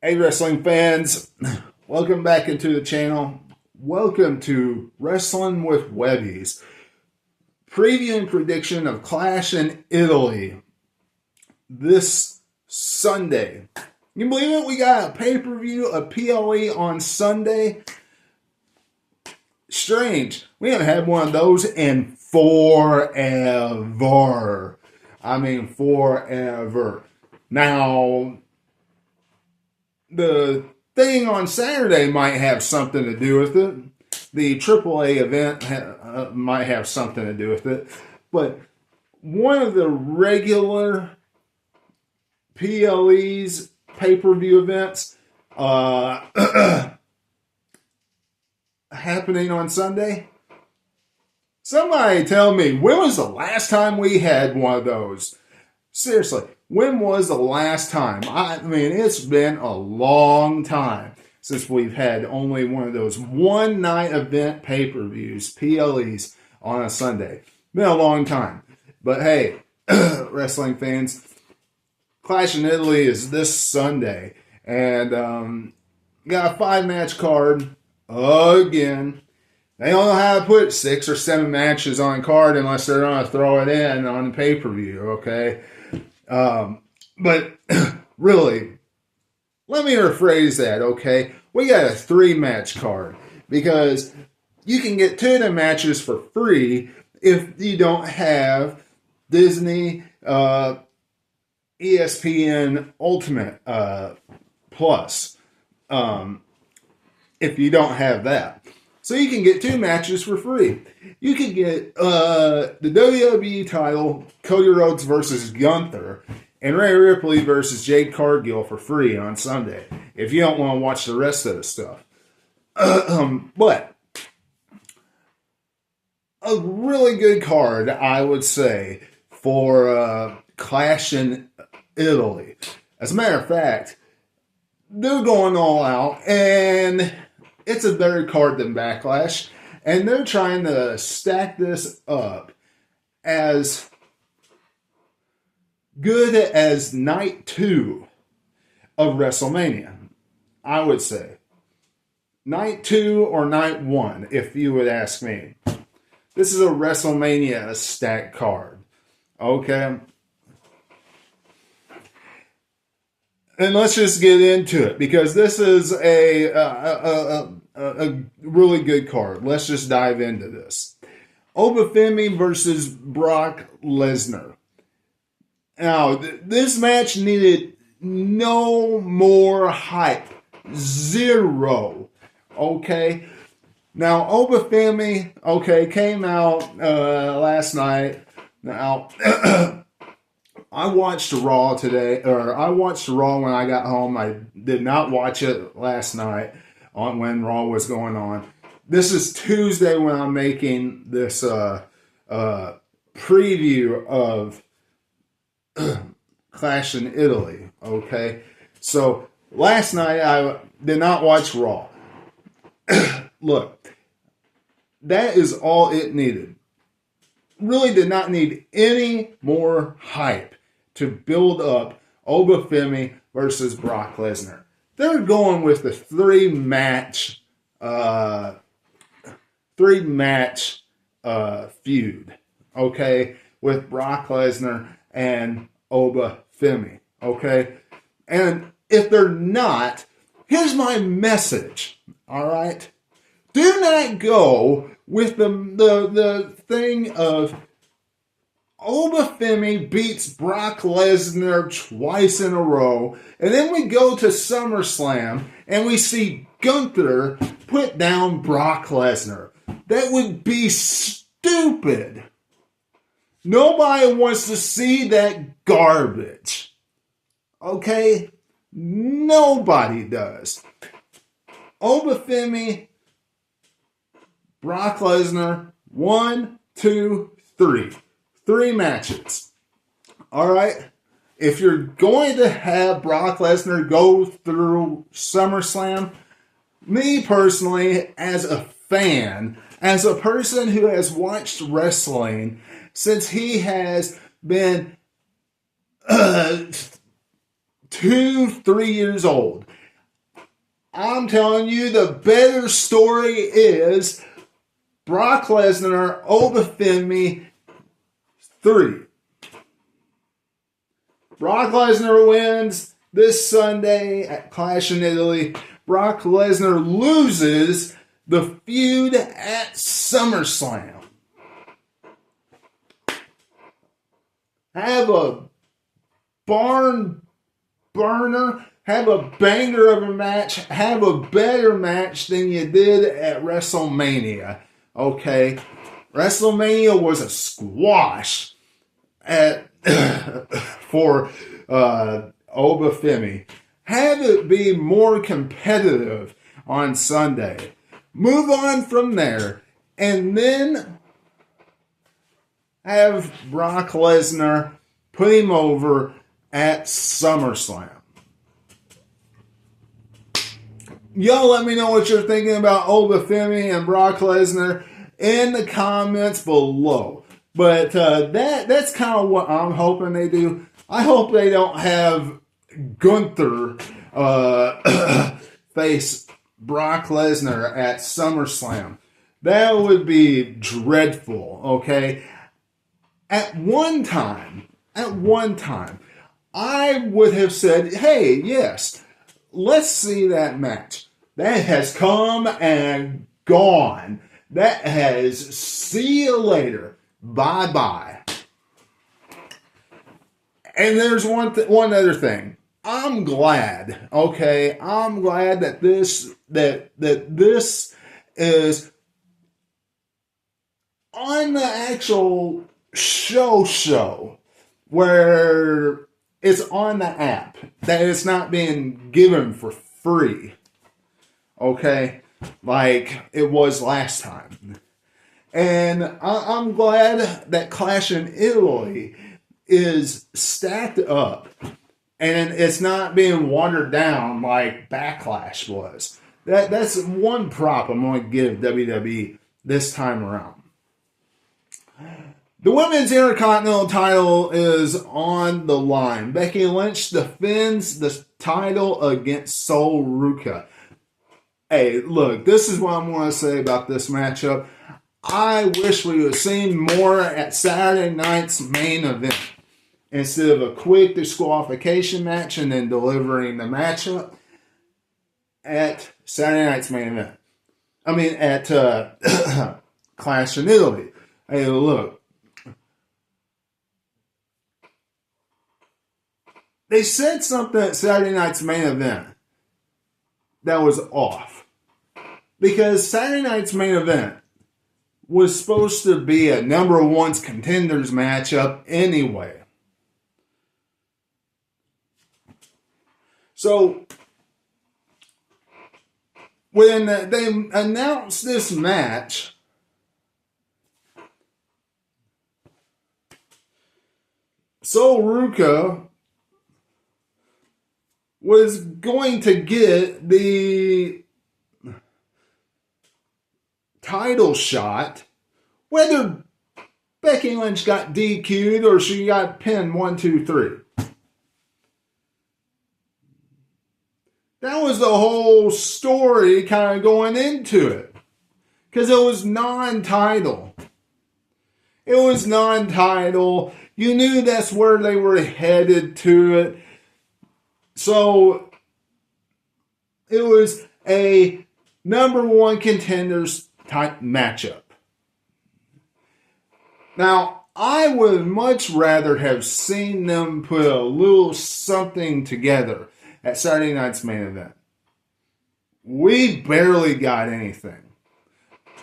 Hey, wrestling fans, welcome back into the channel. Welcome to Wrestling with Webby's preview and prediction of Clash in Italy this Sunday. You believe it? We got a pay-per-view, a PLE on Sunday. Strange. We haven't had one of those in forever. I mean, forever. Now, the thing on Saturday might have something to do with it. The AAA event might have something to do with it. But one of the regular PLEs, pay-per-view events, happening on Sunday. Somebody tell me, when was the last time we had one of those? Seriously, when was the last time? I mean, it's been a long time since we've had only one of those one-night event pay-per-views, PLEs, on a Sunday. Been a long time. But hey, wrestling fans, Clash in Italy is this Sunday. And got a 5-match card again. They don't know how to put 6 or 7 matches on a card unless they're going to throw it in on the pay-per-view, okay? But really, let me rephrase that, okay? We got a 3-match card because you can get 2 of the matches for free if you don't have Disney ESPN Ultimate Plus. If you don't have that. So you can get 2 matches for free. You can get the WWE title, Cody Rhodes versus Gunther, and Rhea Ripley versus Jade Cargill for free on Sunday, if you don't want to watch the rest of the stuff. But a really good card, I would say, for Clash in Italy. As a matter of fact, they're going all out, and it's a better card than Backlash, and they're trying to stack this up as good as night 2 of WrestleMania, I would say. Night 2 or night 1, if you would ask me. This is a WrestleMania stacked card. Okay? And let's just get into it, because this is a really good card. Let's just dive into this. Obafemi versus Brock Lesnar. Now, this match needed no more hype. 0. Okay? Now, Obafemi, came out last night. Now, I watched Raw today, or I watched Raw when I got home. I did not watch it last night when Raw was going on. This is Tuesday when I'm making this preview of Clash in Italy, okay? So, last night I did not watch Raw. Look, that is all it needed. Really did not need any more hype to build up Obafemi versus Brock Lesnar. They're going with the 3-match feud, okay, with Brock Lesnar and Obafemi, okay? And if they're not, here's my message, all right? Do not go with the thing of Obafemi beats Brock Lesnar twice in a row, and then we go to SummerSlam and we see Gunther put down Brock Lesnar. That would be stupid. Nobody wants to see that garbage. Okay? Nobody does. Obafemi, Brock Lesnar, 1, 2, 3. 3 matches. Alright? If you're going to have Brock Lesnar go through SummerSlam, me personally, as a fan, as a person who has watched wrestling since he has been 2, 3 years old, I'm telling you, the better story is Brock Lesnar, Obafemi 3. Brock Lesnar wins this Sunday at Clash in Italy. Brock Lesnar loses the feud at SummerSlam. Have a barn burner, have a banger of a match, have a better match than you did at WrestleMania. Okay? WrestleMania was a squash for Obafemi. Have it be more competitive on Sunday. Move on from there. And then have Brock Lesnar put him over at SummerSlam. Y'all let me know what you're thinking about Obafemi and Brock Lesnar in the comments below. But that's kind of what I'm hoping they do. I hope they don't have Gunther face Brock Lesnar at SummerSlam. That would be dreadful, okay? At one time, I would have said, hey, yes, let's see that match. That has come and gone. That has, see you later. Bye-bye. And there's one other thing. I'm glad, okay? I'm glad that this is on the actual show where it's on the app, that it's not being given for free, okay, like it was last time. And I'm glad that Clash in Italy is stacked up and it's not being watered down like Backlash was. That's one prop I'm going to give WWE this time around. The Women's Intercontinental title is on the line. Becky Lynch defends the title against Sol Ruca. Hey, look, this is what I'm going to say about this matchup. I wish we would have seen more at Saturday night's main event instead of a quick disqualification match and then delivering the matchup at Saturday night's main event. I mean, at Clash in Italy. Hey, look. They said something at Saturday night's main event that was off. Because Saturday night's main event was supposed to be a number one contenders matchup anyway. So, when they announced this match, Sol Ruca was going to get the title shot, whether Becky Lynch got DQ'd or she got pinned 1, 2, 3. That was the whole story kind of going into it. Because it was non-title. It was non-title. You knew that's where they were headed to it. So, it was a number one contenders type matchup. Now, I would much rather have seen them put a little something together at Saturday night's main event. We barely got anything.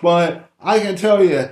But I can tell you,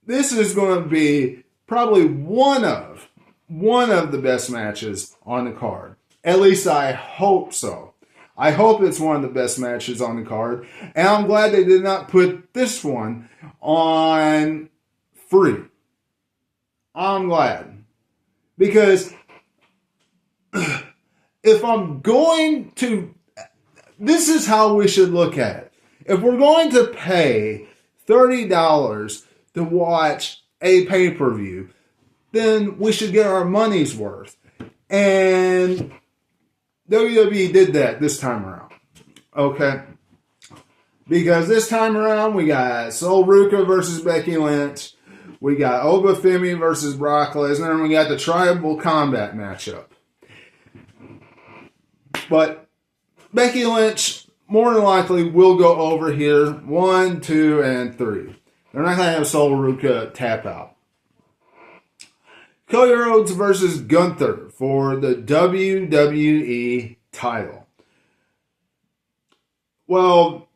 this is going to be probably one of the best matches on the card. At least I hope so. I hope it's one of the best matches on the card. And I'm glad they did not put this one on free. I'm glad. Because if I'm going to... This is how we should look at it. If we're going to pay $30 to watch a pay-per-view, then we should get our money's worth. And WWE did that this time around. Okay. Because this time around, we got Sol Ruka versus Becky Lynch. We got Obafemi versus Brock Lesnar. And we got the Tribal Combat matchup. But Becky Lynch, more than likely, will go over here. 1, 2, and 3. They're not going to have Sol Ruka tap out. Cody Rhodes versus Gunther for the WWE title. Well,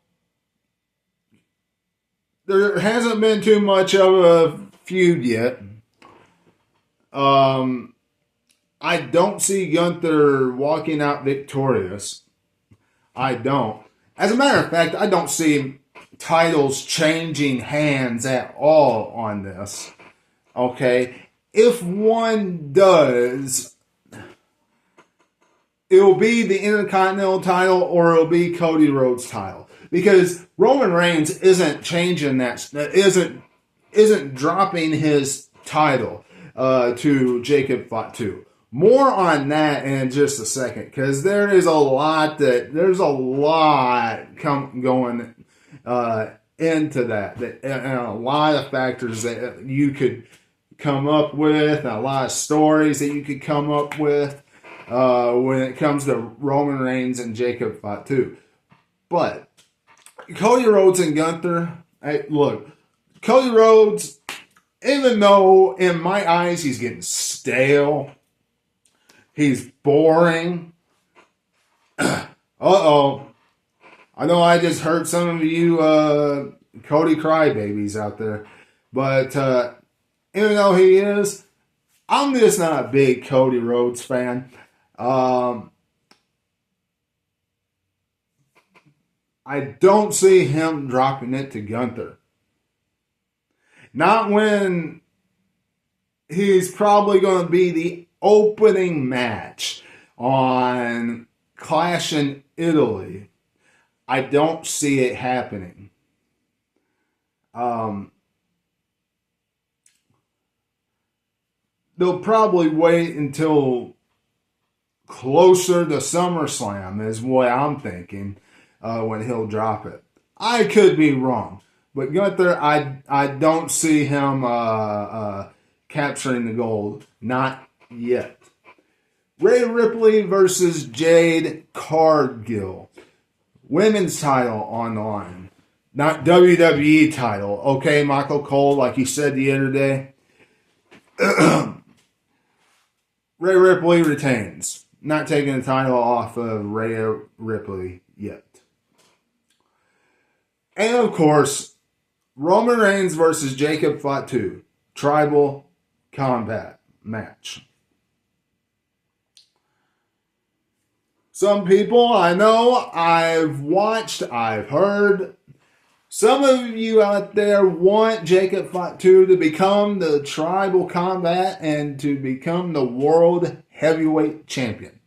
there hasn't been too much of a feud yet. I don't see Gunther walking out victorious. I don't. As a matter of fact, I don't see titles changing hands at all on this. Okay? If one does, it'll be the Intercontinental title or it'll be Cody Rhodes' title. Because Roman Reigns isn't changing that, isn't dropping his title to Jacob Fatu. More on that in just a second, because there's a lot going into that, and a lot of factors that you could come up with, and a lot of stories that you could come up with when it comes to Roman Reigns and Jacob Fatu. But Cody Rhodes and Gunther, look, Cody Rhodes, even though in my eyes he's getting stale, he's boring. Uh-oh. I know I just heard some of you Cody crybabies out there. But even though he is, I'm just not a big Cody Rhodes fan. I don't see him dropping it to Gunther. Not when he's probably going to be the opening match on Clash in Italy. I don't see it happening. They'll probably wait until closer to SummerSlam is what I'm thinking when he'll drop it. I could be wrong. But Gunther, I don't see him capturing the gold. Not yet. Rhea Ripley versus Jade Cargill. Women's title on the line. Not WWE title. Okay, Michael Cole, like you said the other day. Rhea Ripley retains. Not taking the title off of Rhea Ripley yet. And of course, Roman Reigns versus Jacob Fatu. Tribal Combat match. Some people I know, I've watched, I've heard. Some of you out there want Jacob Fatu to become the Tribal Combat and to become the World Heavyweight Champion.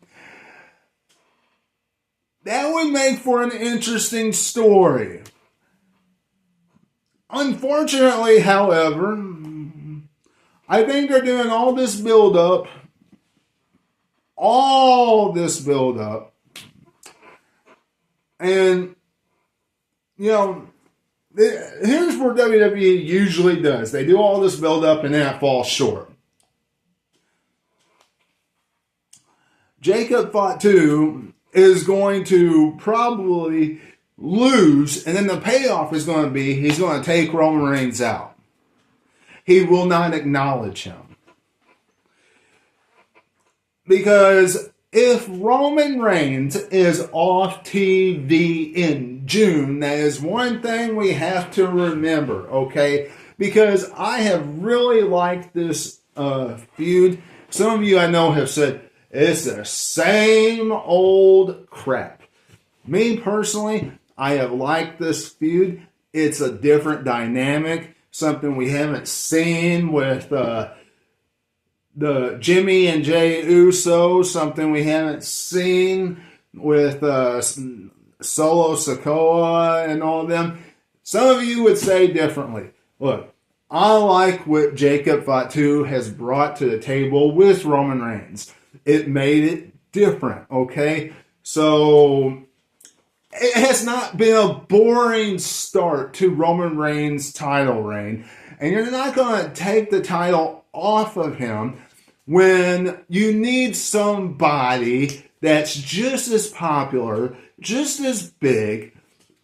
That would make for an interesting story. Unfortunately, however, I think they're doing all this build-up, and, you know, here's where WWE usually does. They do all this build-up and then it falls short. Jacob Fatu is going to probably lose, and then the payoff is going to be he's going to take Roman Reigns out. He will not acknowledge him. Because if Roman Reigns is off TV in June, that is one thing we have to remember, okay? Because I have really liked this feud. Some of you I know have said, it's the same old crap. Me personally, I have liked this feud. It's a different dynamic, something we haven't seen with the Jimmy and Jay Uso, something we haven't seen with Solo Sikoa and all of them. Some of you would say differently. Look, I like what Jacob Fatu has brought to the table with Roman Reigns. It made it different, okay? So, it has not been a boring start to Roman Reigns' title reign. And you're not going to take the title off of him when you need somebody that's just as popular, just as big,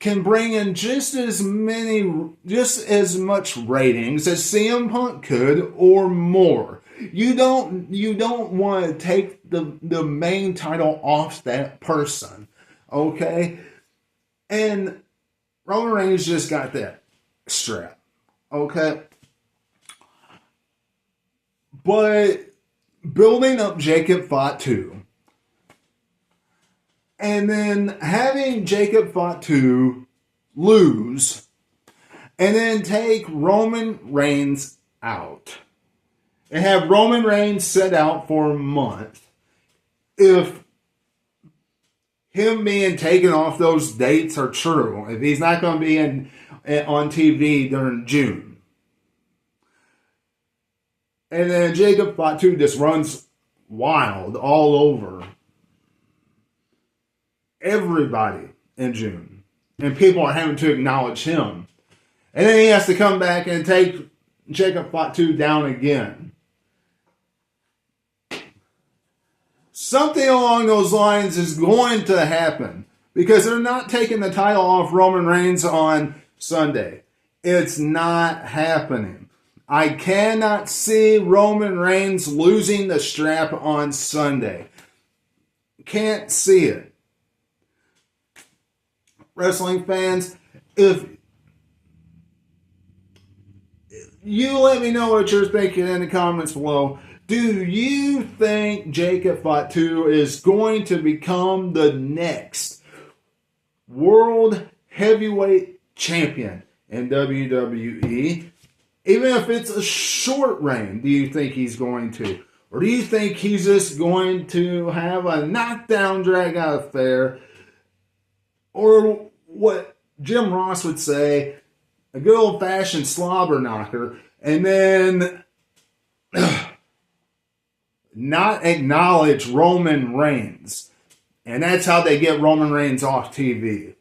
can bring in just as much ratings as CM Punk could or more. You don't want to take the main title off that person, okay? And Roman Reigns just got that strap, okay? But building up Jacob Fatu, and then having Jacob Fatu lose, and then take Roman Reigns out, and have Roman Reigns sit out for a month, if him being taken off those dates are true, if he's not going to be on TV during June, and then Jacob Fatu just runs wild all over everybody in June, and people are having to acknowledge him, and then he has to come back and take Jacob Fatu down again. Something along those lines is going to happen, because they're not taking the title off Roman Reigns on Sunday. It's not happening. I cannot see Roman Reigns losing the strap on Sunday. Can't see it. Wrestling fans, if you let me know what you're thinking in the comments below. Do you think Jacob Fatu is going to become the next World Heavyweight Champion in WWE? Even if it's a short reign, do you think he's going to? Or do you think he's just going to have a knockdown, drag-out affair? Or what Jim Ross would say, a good old-fashioned slobber knocker, and then not acknowledge Roman Reigns. And that's how they get Roman Reigns off TV.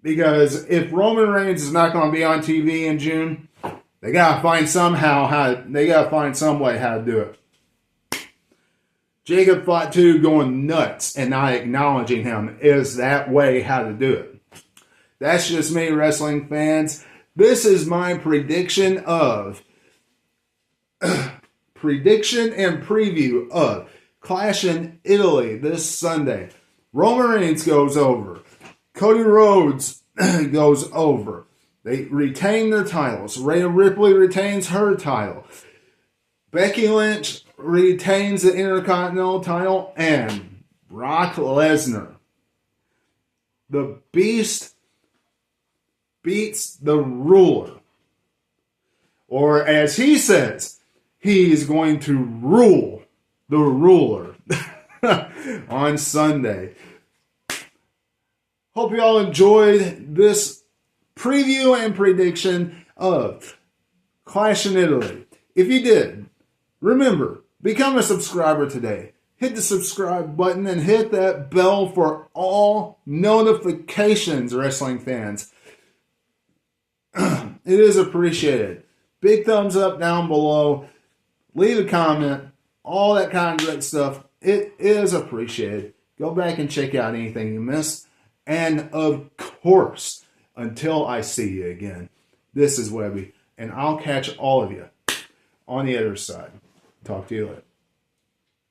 Because if Roman Reigns is not going to be on TV in June, they gotta find some way how to do it. Jacob Fatu going nuts and not acknowledging him is that way how to do it. That's just me, wrestling fans. This is my prediction and preview of Clash in Italy this Sunday. Roman Reigns goes over. Cody Rhodes goes over. They retain their titles. Rhea Ripley retains her title. Becky Lynch retains the Intercontinental title. And Brock Lesnar, the Beast, beats the Ruler. Or as he says, he is going to rule the Ruler on Sunday. Hope you all enjoyed this preview and prediction of Clash in Italy. If you did, remember, become a subscriber today. Hit the subscribe button and hit that bell for all notifications, wrestling fans. It is appreciated. Big thumbs up down below. Leave a comment. All that kind of great stuff. It is appreciated. Go back and check out anything you missed. And of course, until I see you again, this is Webby, and I'll catch all of you on the other side. Talk to you later.